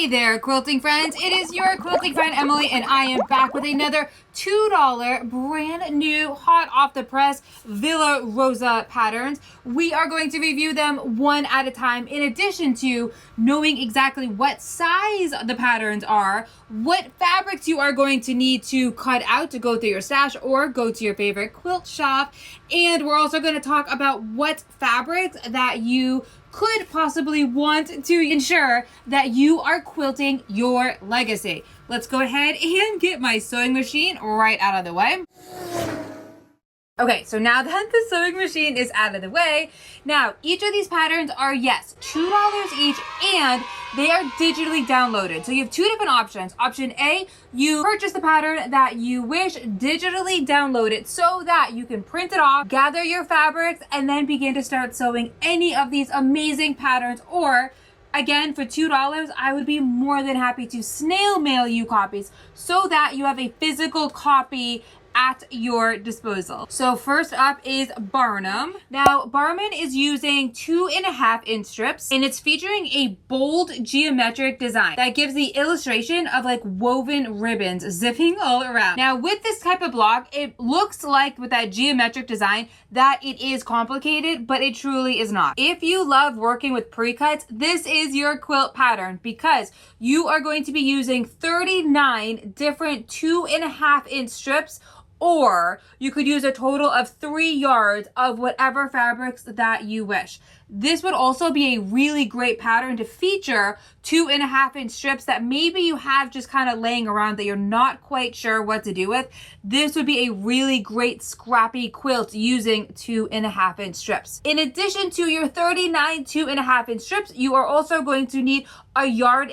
Hey there, quilting friends. It is your quilting friend Emily, and I am back with another $2 brand new hot off the press Villa Rosa patterns. We are going to review them one at a time, in addition to knowing exactly what size the patterns are, what fabrics you are going to need to cut out to go through your stash or go to your favorite quilt shop. And we're also going to talk about what fabrics that you could possibly want to ensure that you are quilting your legacy. Let's go ahead and get my sewing machine right out of the way. Okay, so now that the sewing machine is out of the way, now each of these patterns are, yes, $2 each, and they are digitally downloaded. So you have two different options. Option A, you purchase the pattern that you wish, digitally download it so that you can print it off, gather your fabrics, and then begin to start sewing any of these amazing patterns. Or again, for $2, I would be more than happy to snail mail you copies so that you have a physical copy at your disposal. So first up is BARNUM. Now, BARNUM is using 2.5-inch strips, and it's featuring a bold geometric design that gives the illustration of like woven ribbons zipping all around. Now, with this type of block, it looks like with that geometric design that it is complicated, but it truly is not. If you love working with pre-cuts, this is your quilt pattern because you are going to be using 39 different 2.5-inch strips, or you could use a total of 3 yards of whatever fabrics that you wish. This would also be a really great pattern to feature 2.5-inch strips that maybe you have just kind of laying around that you're not quite sure what to do with. This would be a really great scrappy quilt using 2.5-inch strips. In addition to your 39 2.5-inch strips, you are also going to need 1.5 yards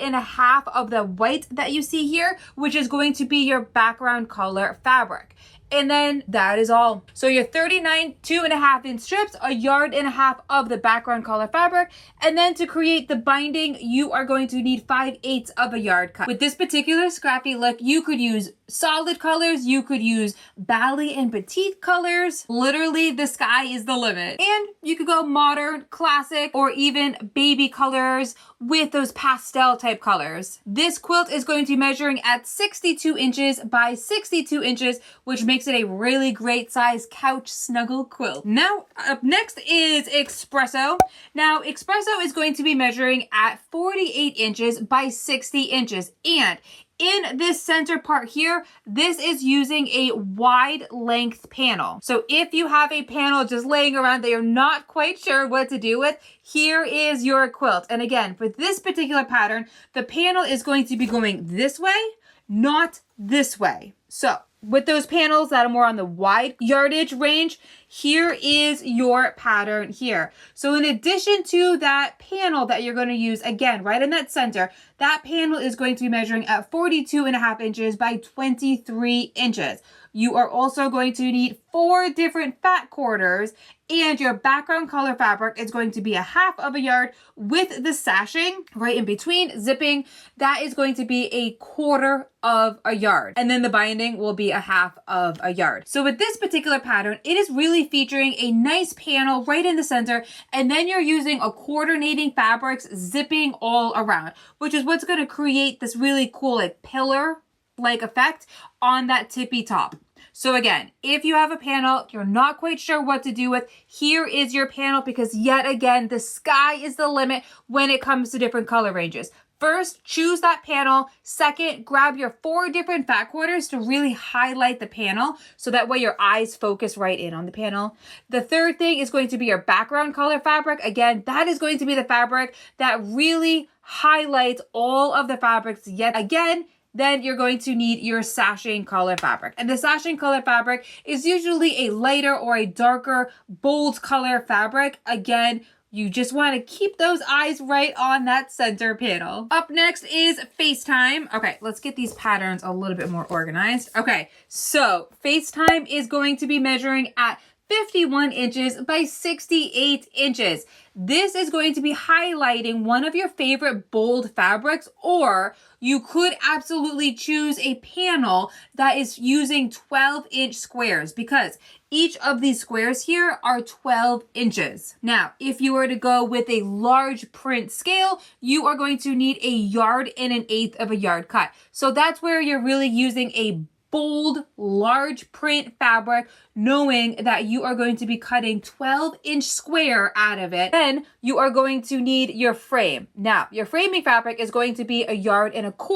of the white that you see here, which is going to be your background color fabric. And then that is all. So your 39 2.5-inch strips, 1.5 yards of the background color fabric, and then to create the binding, you are going to need 5/8 of a yard cut. With this particular scrappy look, you could use solid colors, you could use bally and petite colors. Literally, the sky is the limit. And you could go modern, classic, or even baby colors with those pastel type colors. This quilt is going to be measuring at 62 inches by 62 inches, which makes it a really great size couch snuggle quilt. Now, up next is ESPRESSO. Now, ESPRESSO is going to be measuring at 48 inches by 60 inches. And in this center part here, this is using a wide length panel. So if you have a panel just laying around that you're not quite sure what to do with, here is your quilt. And again, for this particular pattern, the panel is going to be going this way, not this way. So with those panels that are more on the wide yardage range, here is your pattern here. So in addition to that panel that you're going to use, again, right in that center, that panel is going to be measuring at 42.5 inches by 23 inches. You are also going to need 4 different fat quarters, and your background color fabric is going to be 1/2 yard with the sashing right in between, zipping. That is going to be 1/4 yard. And then the binding will be 1/2 yard. So with this particular pattern, it is really featuring a nice panel right in the center, and then you're using a coordinating fabrics zipping all around, which is what's going to create this really cool like pillar-like effect on that tippy top. So again, if you have a panel you're not quite sure what to do with, here is your panel, because yet again, the sky is the limit when it comes to different color ranges. First, choose that panel. Second, grab your 4 different fat quarters to really highlight the panel, so that way your eyes focus right in on the panel. The third thing is going to be your background color fabric. Again, that is going to be the fabric that really highlights all of the fabrics yet again. Then you're going to need your sashing color fabric. And the sashing color fabric is usually a lighter or a darker, bold color fabric. Again, you just want to keep those eyes right on that center panel. Up next is FACETIME. Okay, let's get these patterns a little bit more organized. Okay, so FACETIME is going to be measuring at 51 inches by 68 inches. This is going to be highlighting one of your favorite bold fabrics, or you could absolutely choose a panel that is using 12-inch squares, because each of these squares here are 12 inches. Now, if you were to go with a large print scale, you are going to need 1.125 of a yard cut. So that's where you're really using a bold, large print fabric, knowing that you are going to be cutting 12-inch square out of it. Then you are going to need your frame. Now, your framing fabric is going to be 1.25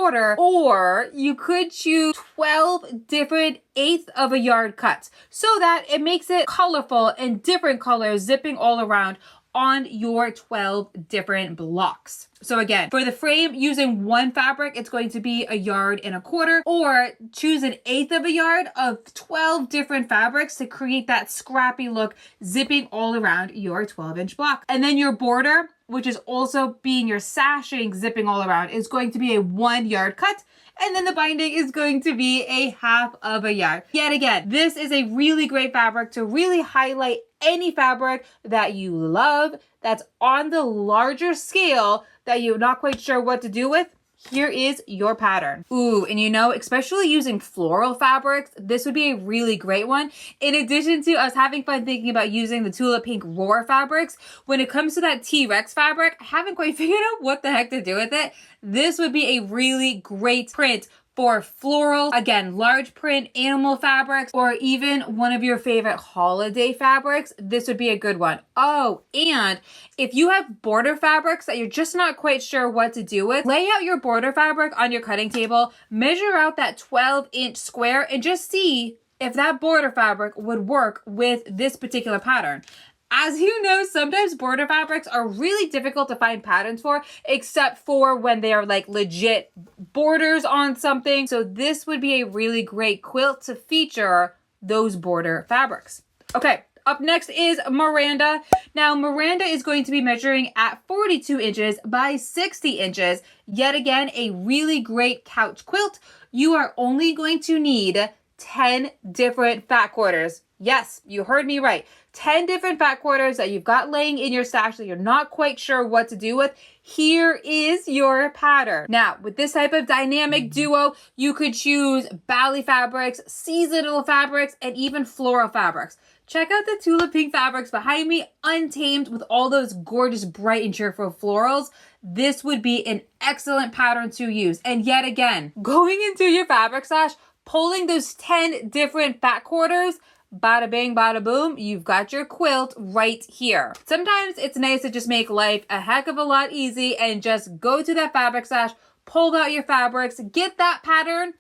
yards, or you could choose 12 different 1/8 of a yard cuts, so that it makes it colorful and different colors zipping all around on your 12 different blocks. So again, for the frame, using one fabric, it's going to be 1.25 yards, or choose 1/8 of a yard of 12 different fabrics to create that scrappy look zipping all around your 12-inch block. And then your border, which is also being your sashing zipping all around, is going to be a 1 yard cut. And then the binding is going to be 1/2 of a yard. Yet again, this is a really great fabric to really highlight any fabric that you love that's on the larger scale that you're not quite sure what to do with. Here is your pattern. Ooh, and you know, especially using floral fabrics, this would be a really great one. In addition to us having fun thinking about using the Tulip Pink Roar fabrics, when it comes to that T-Rex fabric, I haven't quite figured out what the heck to do with it. This would be a really great print for floral, again, large print animal fabrics, or even one of your favorite holiday fabrics. This would be a good one. Oh, and if you have border fabrics that you're just not quite sure what to do with, lay out your border fabric on your cutting table, measure out that 12-inch square, and just see if that border fabric would work with this particular pattern. As you know, sometimes border fabrics are really difficult to find patterns for, except for when they are like legit borders on something. So this would be a really great quilt to feature those border fabrics. Okay, up next is Miranda. Now, Miranda is going to be measuring at 42 inches by 60 inches. Yet again, a really great couch quilt. You are only going to need 10 different fat quarters. Yes, you heard me right. 10 different fat quarters that you've got laying in your stash that you're not quite sure what to do with. Here is your pattern. Now, with this type of dynamic duo, you could choose bally fabrics, seasonal fabrics, and even floral fabrics. Check out the Tulip Pink fabrics behind me, untamed with all those gorgeous, bright, and cheerful florals. This would be an excellent pattern to use. And yet again, going into your fabric stash, pulling those 10 different fat quarters, bada bing, bada boom, you've got your quilt right here. Sometimes it's nice to just make life a heck of a lot easy and just go to that fabric stash, pull out your fabrics, get that pattern,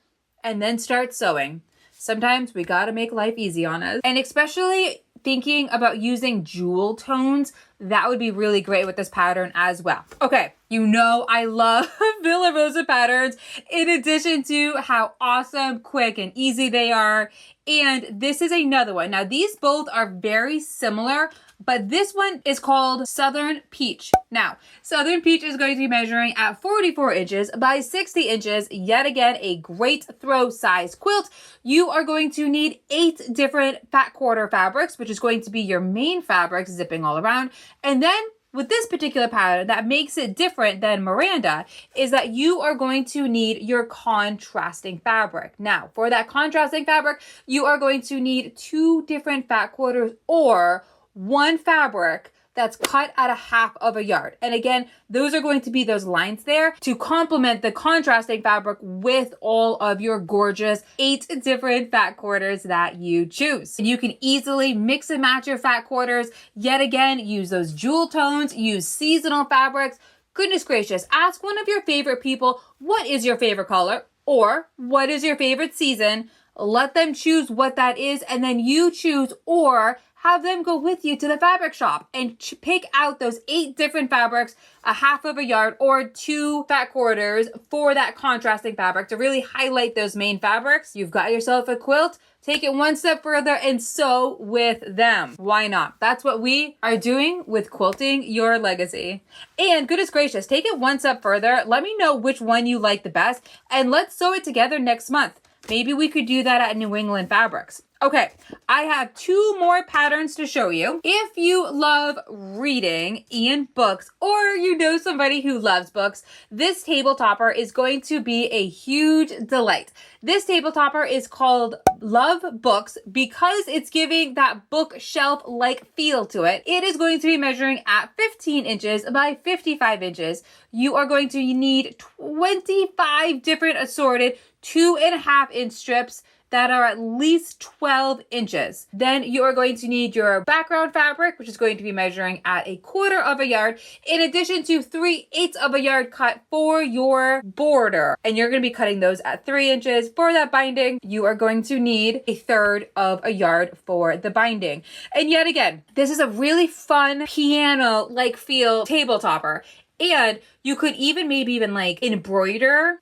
and then start sewing. Sometimes we gotta make life easy on us. And especially thinking about using jewel tones, that would be really great with this pattern as well. Okay, you know I love Villa Rosa patterns, in addition to how awesome, quick, and easy they are. And this is another one. Now, these both are very similar, but this one is called Southern Peach. Now, Southern Peach is going to be measuring at 44 inches by 60 inches. Yet again, a great throw size quilt. You are going to need 8 different fat quarter fabrics, which is going to be your main fabrics zipping all around. And then with this particular pattern, that makes it different than Miranda is that you are going to need your contrasting fabric. Now, for that contrasting fabric, you are going to need 2 different fat quarters or one fabric that's cut at 1/2 yard. And again, those are going to be those lines there to complement the contrasting fabric with all of your gorgeous 8 different fat quarters that you choose. And you can easily mix and match your fat quarters. Yet again, use those jewel tones, use seasonal fabrics. Goodness gracious, ask one of your favorite people, what is your favorite color? Or what is your favorite season? Let them choose what that is, and then you choose, or have them go with you to the fabric shop and pick out those 8 different fabrics, 1/2 yard or 2 fat quarters for that contrasting fabric to really highlight those main fabrics. You've got yourself a quilt. Take it one step further and sew with them. Why not? That's what we are doing with Quilting Your Legacy. And goodness gracious, take it one step further. Let me know which one you like the best, and let's sew it together next month. Maybe we could do that at New England Fabrics. Okay, I have 2 more patterns to show you. If you love reading and books, or you know somebody who loves books, this table topper is going to be a huge delight. This table topper is called Love Books because it's giving that bookshelf-like feel to it. It is going to be measuring at 15 inches by 55 inches. You are going to need 25 different assorted 2.5-inch strips that are at least 12 inches. Then you are going to need your background fabric, which is going to be measuring at 1/4 yard, in addition to 3/8 yard cut for your border. And you're going to be cutting those at 3 inches. For that binding, you are going to need 1/3 yard for the binding. And yet again, this is a really fun piano-like feel table topper. And you could maybe even like embroider.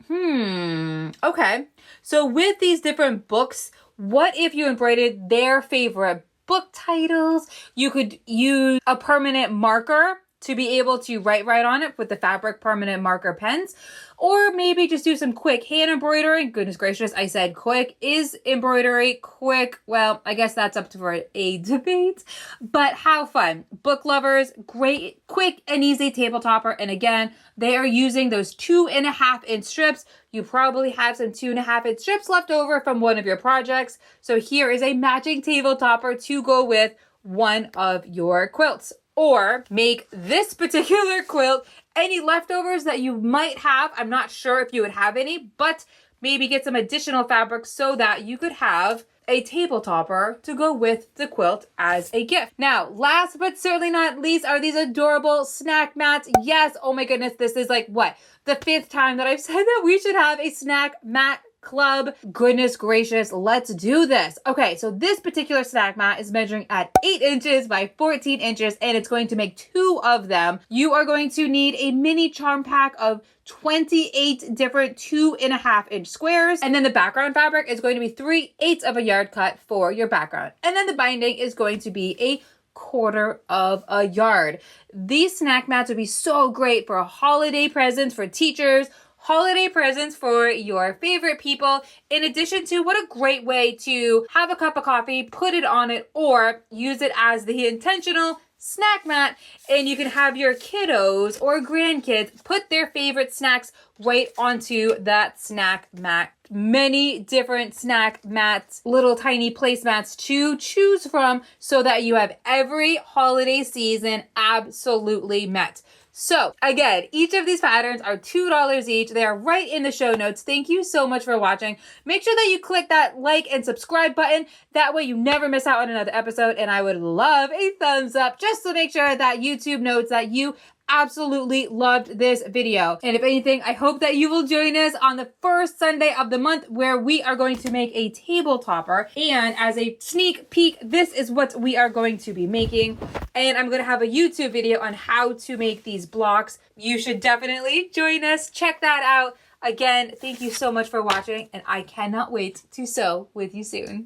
Okay. So with these different books, what if you embroidered their favorite book titles? You could use a permanent marker to be able to write right on it with the fabric permanent marker pens, or maybe just do some quick hand embroidery. Goodness gracious, I said quick. Is embroidery quick? Well, I guess that's up for a debate, but how fun. Book lovers, great, quick and easy table topper. And again, they are using those 2.5-inch strips. You probably have some 2.5-inch strips left over from one of your projects. So here is a matching table topper to go with one of your quilts. Or make this particular quilt any leftovers that you might have. I'm not sure if you would have any, but maybe get some additional fabric so that you could have a table topper to go with the quilt as a gift. Now, last but certainly not least are these adorable snack mats. Yes, oh my goodness, this is like what? The 5th time that I've said that we should have a snack mat club. Goodness gracious, let's do this. Okay, so this particular snack mat is measuring at 8 inches by 14 inches, and it's going to make 2 of them. You are going to need a mini charm pack of 28 different 2.5-inch squares, and then the background fabric is going to be 3/8 yard cut for your background, and then the binding is going to be 1/4 yard. These snack mats would be so great for holiday presents for teachers, holiday presents for your favorite people, in addition to what a great way to have a cup of coffee, put it on it, or use it as the intentional snack mat, and you can have your kiddos or grandkids put their favorite snacks right onto that snack mat. Many different snack mats, little tiny placemats to choose from so that you have every holiday season absolutely met. So again, each of these patterns are $2 each. They are right in the show notes. Thank you so much for watching. Make sure that you click that like and subscribe button. That way you never miss out on another episode. And I would love a thumbs up just to make sure that YouTube knows that you absolutely loved this video. And if anything, I hope that you will join us on the first Sunday of the month where we are going to make a table topper. And as a sneak peek, this is what we are going to be making. And I'm going to have a YouTube video on how to make these blocks. You should definitely join us. Check that out. Again, thank you so much for watching, and I cannot wait to sew with you soon.